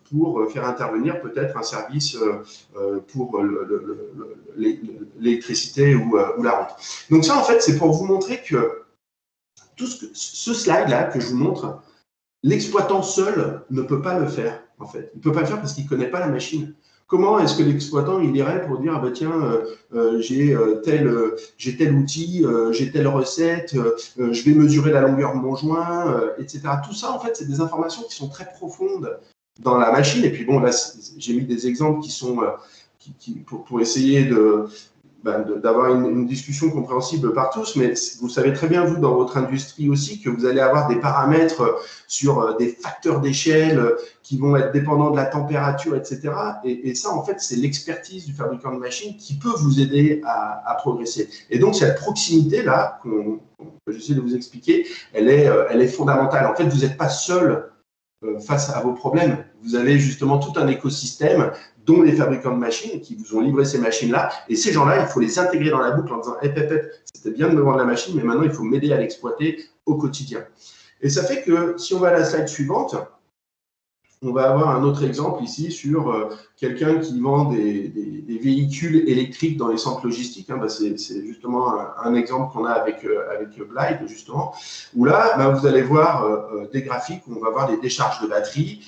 C: pour faire intervenir peut-être un service pour l'électricité ou la route. Donc ça, en fait, c'est pour vous montrer que tout ce slide-là que je vous montre, l'exploitant seul ne peut pas le faire, en fait. Il ne peut pas le faire parce qu'il ne connaît pas la machine. Comment est-ce que l'exploitant il irait pour dire tiens, j'ai tel outil, j'ai telle recette, je vais mesurer la longueur de mon joint, etc. Tout ça, en fait, c'est des informations qui sont très profondes dans la machine. Et puis bon, là, j'ai mis des exemples qui sont pour essayer d'avoir une discussion compréhensible par tous, mais vous savez très bien, vous, dans votre industrie aussi, que vous allez avoir des paramètres sur des facteurs d'échelle qui vont être dépendants de la température, etc. Et ça, en fait, c'est l'expertise du fabricant de machines qui peut vous aider à progresser. Et donc, cette proximité-là, que j'essaie de vous expliquer, elle est fondamentale. En fait, vous n'êtes pas seul face à vos problèmes. Vous avez justement tout un écosystème dont les fabricants de machines qui vous ont livré ces machines-là. Et ces gens-là, il faut les intégrer dans la boucle en disant c'était bien de me vendre la machine, mais maintenant, il faut m'aider à l'exploiter au quotidien. Et ça fait que si on va à la slide suivante, on va avoir un autre exemple ici sur quelqu'un qui vend des véhicules électriques dans les centres logistiques. C'est justement un exemple qu'on a avec Blythe, justement, où là, vous allez voir des graphiques où on va voir les décharges de batterie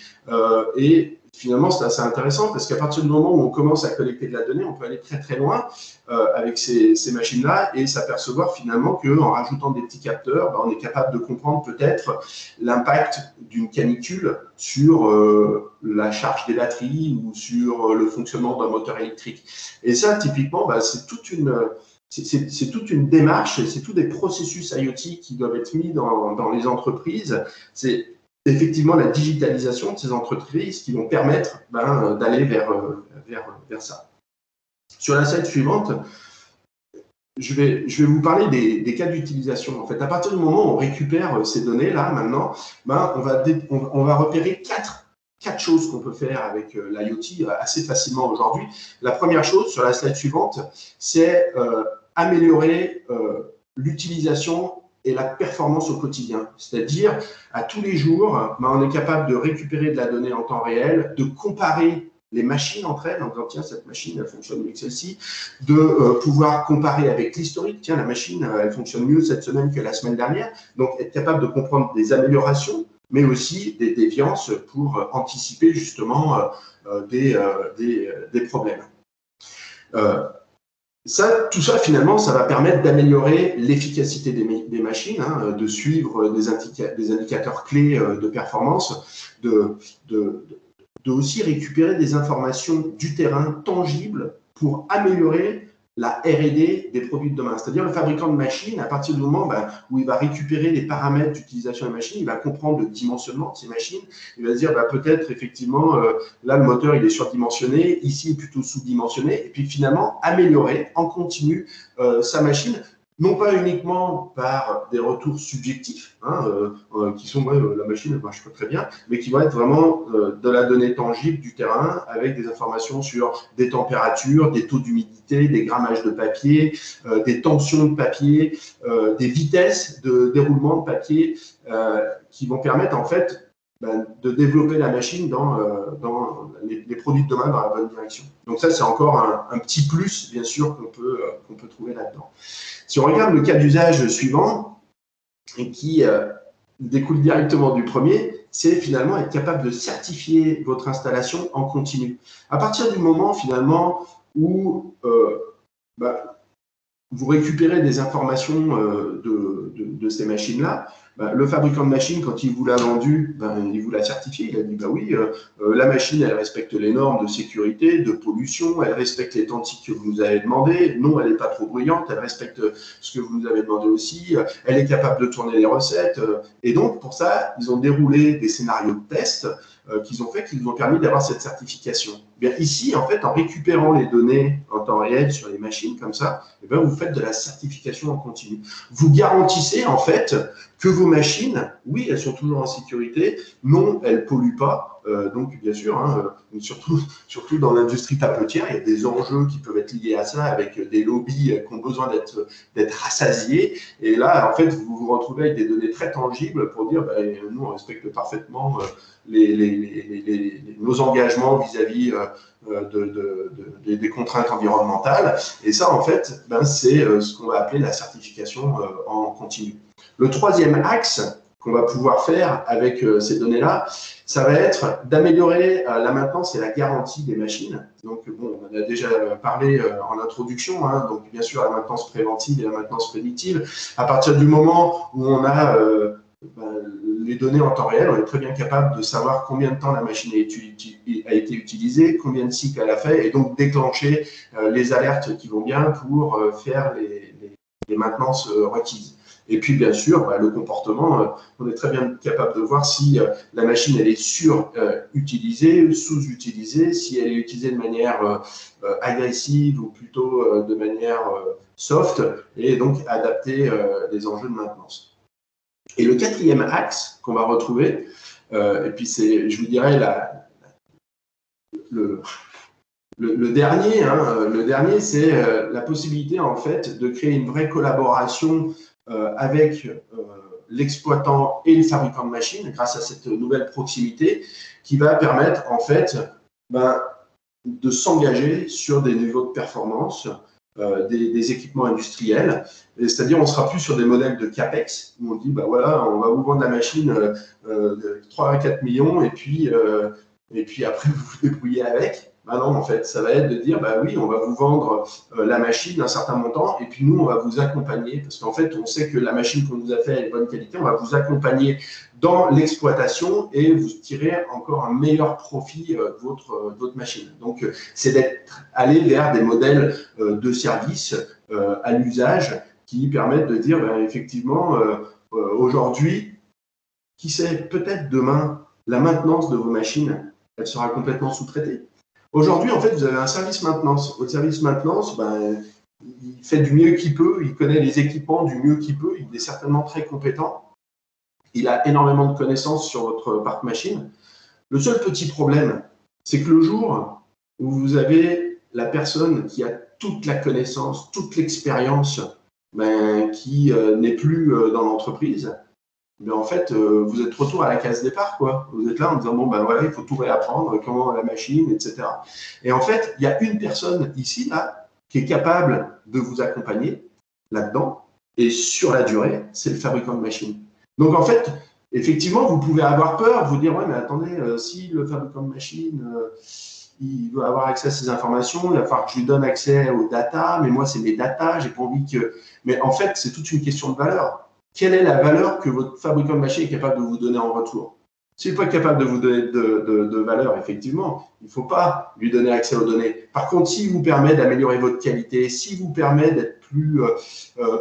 C: et finalement, c'est assez intéressant parce qu'à partir du moment où on commence à collecter de la donnée, on peut aller très très loin avec ces machines-là et s'apercevoir finalement qu'en rajoutant des petits capteurs, on est capable de comprendre peut-être l'impact d'une canicule sur la charge des batteries ou sur le fonctionnement d'un moteur électrique. Et ça, typiquement, c'est toute une démarche, c'est tous des processus IoT qui doivent être mis dans les entreprises. C'est effectivement la digitalisation de ces entreprises qui vont permettre d'aller vers ça. Sur la slide suivante, je vais vous parler des cas d'utilisation. En fait, à partir du moment où on récupère ces données-là, maintenant, on va repérer quatre choses qu'on peut faire avec l'IoT assez facilement aujourd'hui. La première chose, sur la slide suivante, c'est améliorer l'utilisation et la performance au quotidien. C'est-à-dire, à tous les jours, on est capable de récupérer de la donnée en temps réel, de comparer les machines entre elles, en disant tiens, cette machine, elle fonctionne mieux que celle-ci, de pouvoir comparer avec l'historique, tiens, la machine, elle fonctionne mieux cette semaine que la semaine dernière, donc être capable de comprendre des améliorations, mais aussi des déviances pour anticiper justement des problèmes. Tout ça, finalement, ça va permettre d'améliorer l'efficacité des machines, hein, de suivre des indicateurs clés de performance, de aussi récupérer des informations du terrain tangibles pour améliorer la R&D des produits de demain. C'est-à-dire le fabricant de machines, à partir du moment où il va récupérer les paramètres d'utilisation des machines, il va comprendre le dimensionnement de ces machines, il va se dire peut-être effectivement, là le moteur il est surdimensionné, ici il est plutôt sous-dimensionné, et puis finalement améliorer en continu sa machine, non pas uniquement par des retours subjectifs, hein, qui sont la machine ne marche pas très bien, mais qui vont être vraiment de la donnée tangible du terrain avec des informations sur des températures, des taux d'humidité, des grammages de papier, des tensions de papier, des vitesses de déroulement de papier qui vont permettre en fait de développer la machine dans les produits de demain dans la bonne direction. Donc ça, c'est encore un petit plus, bien sûr, qu'on peut trouver là-dedans. Si on regarde le cas d'usage suivant, et qui découle directement du premier, c'est finalement être capable de certifier votre installation en continu. À partir du moment, finalement, où vous récupérez des informations de ces machines-là, le fabricant de machine, quand il vous l'a vendu, il vous l'a certifié, il a dit oui, la machine, elle respecte les normes de sécurité, de pollution, elle respecte les temps de cycle que vous nous avez demandé, non, elle n'est pas trop bruyante, elle respecte ce que vous nous avez demandé aussi, elle est capable de tourner les recettes. Et donc, pour ça, ils ont déroulé des scénarios de test qu'ils ont fait, qui nous ont permis d'avoir cette certification. Bien, ici, en fait, en récupérant les données en temps réel sur les machines comme ça, vous faites de la certification en continu. Vous garantissez en fait que vos machines, oui, elles sont toujours en sécurité, non, elles ne polluent pas. Donc, bien sûr, hein, surtout dans l'industrie papetière, il y a des enjeux qui peuvent être liés à ça, avec des lobbies qui ont besoin d'être rassasiés. Et là, en fait, vous vous retrouvez avec des données très tangibles pour dire, nous, on respecte parfaitement nos engagements vis-à-vis des contraintes environnementales. Et ça, en fait, c'est ce qu'on va appeler la certification en continu. Le troisième axe qu'on va pouvoir faire avec ces données-là, ça va être d'améliorer la maintenance et la garantie des machines. Donc, bon, on en a déjà parlé en introduction, hein, donc bien sûr la maintenance préventive et la maintenance prédictive. À partir du moment où on a les données en temps réel, on est très bien capable de savoir combien de temps la machine a été utilisée, combien de cycles elle a fait, et donc déclencher les alertes qui vont bien pour faire les maintenances requises. Et puis, bien sûr, le comportement, on est très bien capable de voir si la machine elle est surutilisée, sous-utilisée, si elle est utilisée de manière agressive ou plutôt de manière soft, et donc adapter les enjeux de maintenance. Et le quatrième axe qu'on va retrouver, et puis c'est, je vous dirais, le dernier, hein, le dernier, c'est la possibilité en fait de créer une vraie collaboration avec l'exploitant et le fabricant de machines grâce à cette nouvelle proximité qui va permettre en fait de s'engager sur des niveaux de performance des équipements industriels, c'est-à-dire on ne sera plus sur des modèles de CAPEX où on dit voilà, on va vous vendre la machine 3 à 4 millions et puis après vous vous débrouillez avec. Non, en fait, ça va être de dire, oui, on va vous vendre la machine d'un certain montant et puis nous, on va vous accompagner parce qu'en fait, on sait que la machine qu'on nous a fait est de bonne qualité, on va vous accompagner dans l'exploitation et vous tirer encore un meilleur profit de votre machine. Donc, c'est d'être allé vers des modèles de service à l'usage qui permettent de dire, effectivement, aujourd'hui, qui sait, peut-être demain, la maintenance de vos machines, elle sera complètement sous-traitée. Aujourd'hui, en fait, vous avez un service maintenance. Votre service maintenance, il fait du mieux qu'il peut, il connaît les équipements du mieux qu'il peut, il est certainement très compétent. Il a énormément de connaissances sur votre parc machine. Le seul petit problème, c'est que le jour où vous avez la personne qui a toute la connaissance, toute l'expérience, qui n'est plus dans l'entreprise, mais en fait, vous êtes retour à la case départ, quoi. Vous êtes là en disant, bon, ben voilà, il faut tout réapprendre, comment la machine, etc. Et en fait, il y a une personne ici, là, qui est capable de vous accompagner là-dedans, et sur la durée, c'est le fabricant de machine. Donc, en fait, effectivement, vous pouvez avoir peur, vous dire, ouais, mais attendez, si le fabricant de machine, il veut avoir accès à ces informations, il va falloir que je lui donne accès aux data, mais moi, c'est mes data, j'ai pas envie que… Mais en fait, c'est toute une question de valeur. Quelle est la valeur que votre fabricant de machine est capable de vous donner en retour? S'il n'est pas capable de vous donner de valeur, effectivement, il ne faut pas lui donner accès aux données. Par contre, s'il vous permet d'améliorer votre qualité, s'il vous permet d'être plus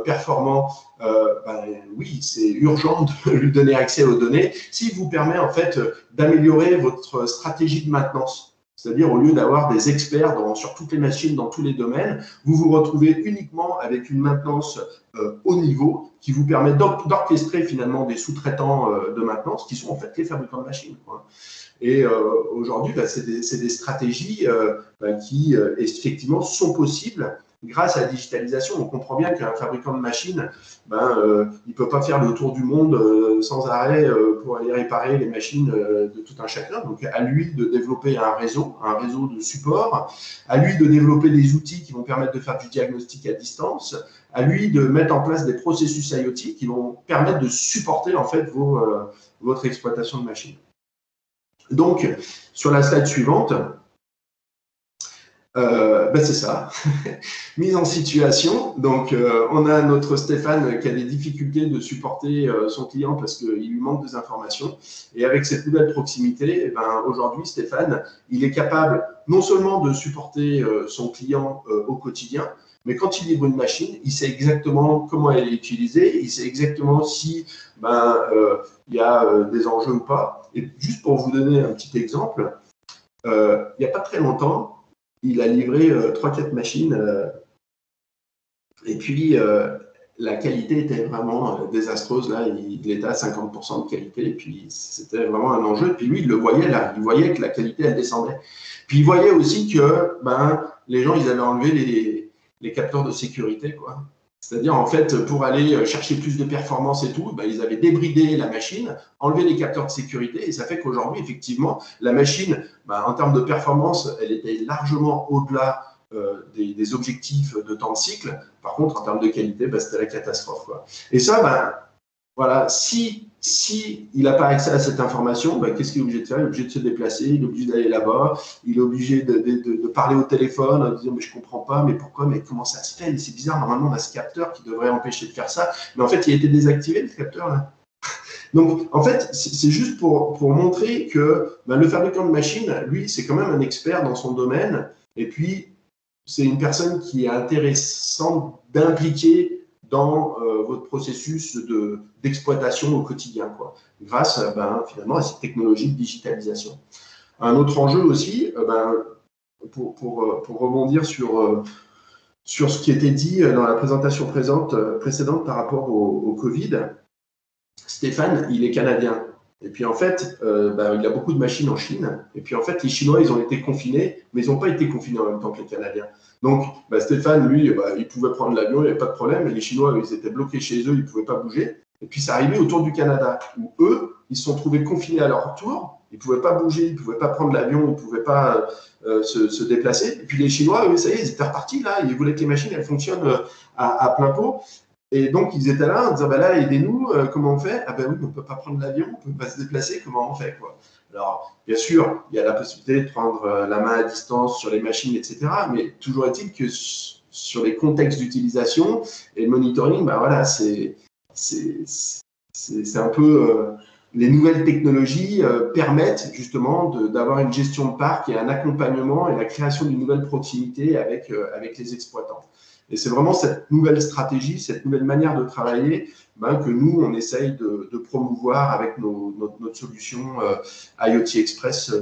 C: performant, ben, oui, c'est urgent de lui donner accès aux données. S'il vous permet en fait d'améliorer votre stratégie de maintenance, c'est-à-dire au lieu d'avoir des experts sur toutes les machines, dans tous les domaines, vous vous retrouvez uniquement avec une maintenance haut niveau qui vous permet d'orchestrer finalement des sous-traitants de maintenance qui sont en fait les fabricants de machines, quoi. Et aujourd'hui, bah, c'est des stratégies qui effectivement sont possibles grâce à la digitalisation. On comprend bien qu'un fabricant de machines, il ne peut pas faire le tour du monde sans arrêt pour aller réparer les machines de tout un chacun. Donc, à lui de développer un réseau de support, à lui de développer des outils qui vont permettre de faire du diagnostic à distance, à lui de mettre en place des processus IoT qui vont permettre de supporter en fait votre exploitation de machines. Donc, sur la slide suivante, c'est ça, mise en situation. Donc, on a notre Stéphane qui a des difficultés de supporter son client parce qu'il lui manque des informations. Et avec cette nouvelle proximité, aujourd'hui, Stéphane, il est capable non seulement de supporter son client au quotidien, mais quand il livre une machine, il sait exactement comment elle est utilisée, il sait exactement si il y a des enjeux ou pas. Et juste pour vous donner un petit exemple, il n'y a pas très longtemps, il a livré 3-4 machines et puis la qualité était vraiment désastreuse. Là, il était à 50% de qualité et puis c'était vraiment un enjeu. Et puis lui, il le voyait là, il voyait que la qualité, elle descendait. Puis il voyait aussi que les gens, ils avaient enlevé les capteurs de sécurité, quoi. C'est-à-dire, en fait, pour aller chercher plus de performance et tout, ils avaient débridé la machine, enlevé les capteurs de sécurité, et ça fait qu'aujourd'hui, effectivement, la machine, en termes de performance, elle était largement au-delà des objectifs de temps de cycle. Par contre, en termes de qualité, c'était la catastrophe, quoi. Et ça, voilà, si il n'a pas accès à cette information, qu'est-ce qu'il est obligé de faire? Il est obligé de se déplacer, il est obligé d'aller là-bas, il est obligé de parler au téléphone en disant « mais je ne comprends pas, mais pourquoi, mais comment ça se fait? C'est bizarre, normalement on a ce capteur qui devrait empêcher de faire ça. » Mais en fait, il a été désactivé, le capteur, là. Donc, en fait, c'est juste pour montrer que le fabricant de machines, lui, c'est quand même un expert dans son domaine, et puis c'est une personne qui est intéressante d'impliquer dans votre processus d'exploitation au quotidien, quoi, grâce finalement à cette technologie de digitalisation. Un autre enjeu aussi, pour rebondir sur ce qui était dit dans la présentation précédente par rapport au Covid, Stéphane, il est canadien. Et puis en fait, il a beaucoup de machines en Chine. Et puis en fait, les Chinois, ils ont été confinés, mais ils n'ont pas été confinés en même temps que les Canadiens. Donc Stéphane, lui, il pouvait prendre l'avion, il n'y avait pas de problème. Mais les Chinois, ils étaient bloqués chez eux, ils ne pouvaient pas bouger. Et puis c'est arrivé autour du Canada, où eux, ils se sont trouvés confinés à leur tour. Ils ne pouvaient pas bouger, ils ne pouvaient pas prendre l'avion, ils ne pouvaient pas se déplacer. Et puis les Chinois, eux, ça y est, ils étaient repartis là. Ils voulaient que les machines, elles fonctionnent à plein pot. Et donc, ils étaient là en disant, là, aidez-nous, comment on fait? Ah oui, on ne peut pas prendre l'avion, on ne peut pas se déplacer, comment on fait, quoi? Alors, bien sûr, il y a la possibilité de prendre la main à distance sur les machines, etc. Mais toujours est-il que sur les contextes d'utilisation et le monitoring, voilà, c'est un peu… les nouvelles technologies permettent justement d'avoir une gestion de parc et un accompagnement et la création d'une nouvelle proximité avec les exploitants. Et c'est vraiment cette nouvelle stratégie, cette nouvelle manière de travailler que nous, on essaye de promouvoir avec notre solution IoT Express.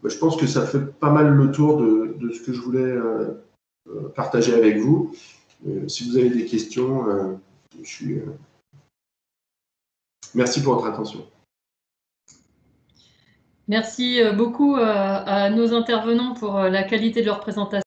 C: Je pense que ça fait pas mal le tour de ce que je voulais partager avec vous. Si vous avez des questions, merci pour votre attention.
A: Merci beaucoup à nos intervenants pour la qualité de leur présentation.